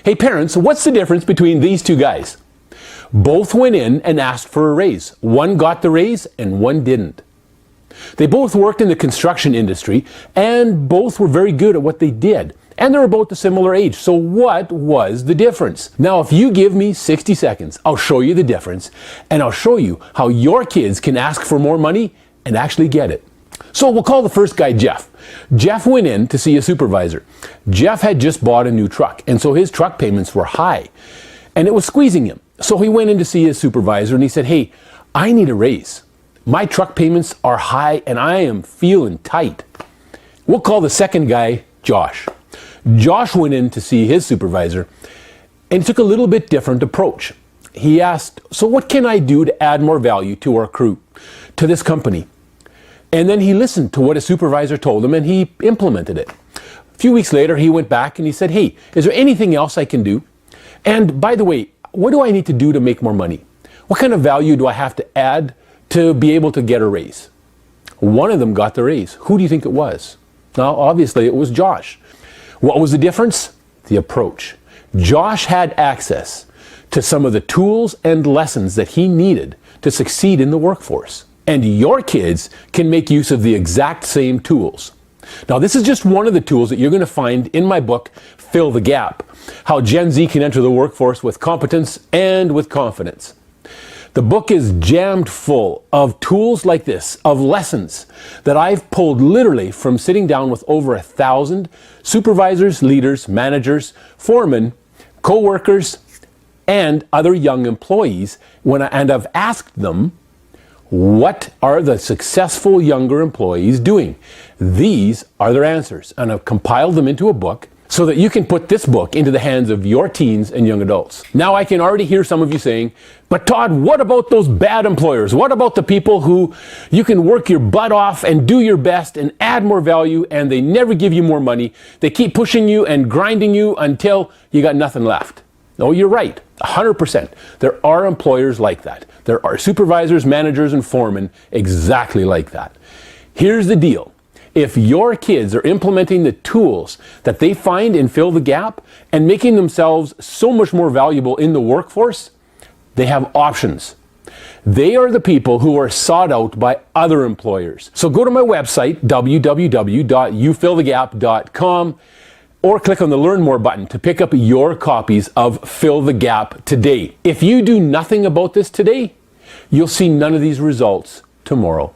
Hey parents, what's the difference between these two guys? Both went in and asked for a raise. One got the raise and one didn't. They both worked in the construction industry and both were very good at what they did. And they're about the similar age. So what was the difference? Now, if you give me 60 seconds, I'll show you the difference and I'll show you how your kids can ask for more money and actually get it. So we'll call the first guy Jeff. Jeff went in to see a supervisor. Jeff had just bought a new truck, and so his truck payments were high and it was squeezing him. So he went in to see his supervisor and he said, hey, I need a raise. My truck payments are high and I am feeling tight. We'll call the second guy Josh. Josh went in to see his supervisor and took a little bit different approach. He asked, so what can I do to add more value to our crew, to this company? And then he listened to what his supervisor told him and he implemented it. A few weeks later, he went back and he said, hey, is there anything else I can do? And by the way, what do I need to do to make more money? What kind of value do I have to add to be able to get a raise? One of them got the raise. Who do you think it was? Now, obviously, it was Josh. What was the difference? The approach. Josh had access to some of the tools and lessons that he needed to succeed in the workforce. And your kids can make use of the exact same tools. Now, this is just one of the tools that you're going to find in my book, Fill the Gap, How Gen Z Can Enter the Workforce with Competence and with Confidence. The book is jammed full of tools like this, of lessons that I've pulled literally from sitting down with over 1,000 supervisors, leaders, managers, foremen, co-workers, and other young employees, and I've asked them, what are the successful younger employees doing? These are their answers, and I've compiled them into a book so that you can put this book into the hands of your teens and young adults. Now, I can already hear some of you saying, but Todd, what about those bad employers? What about the people who you can work your butt off and do your best and add more value and they never give you more money? They keep pushing you and grinding you until you got nothing left. No, you're right, 100%. There are employers like that. There are supervisors, managers, and foremen exactly like that. Here's the deal. If your kids are implementing the tools that they find in Fill the Gap and making themselves so much more valuable in the workforce, they have options. They are the people who are sought out by other employers. So go to my website, www.youfillthegap.com, or click on the Learn More button to pick up your copies of Fill the Gap today. If you do nothing about this today, you'll see none of these results tomorrow.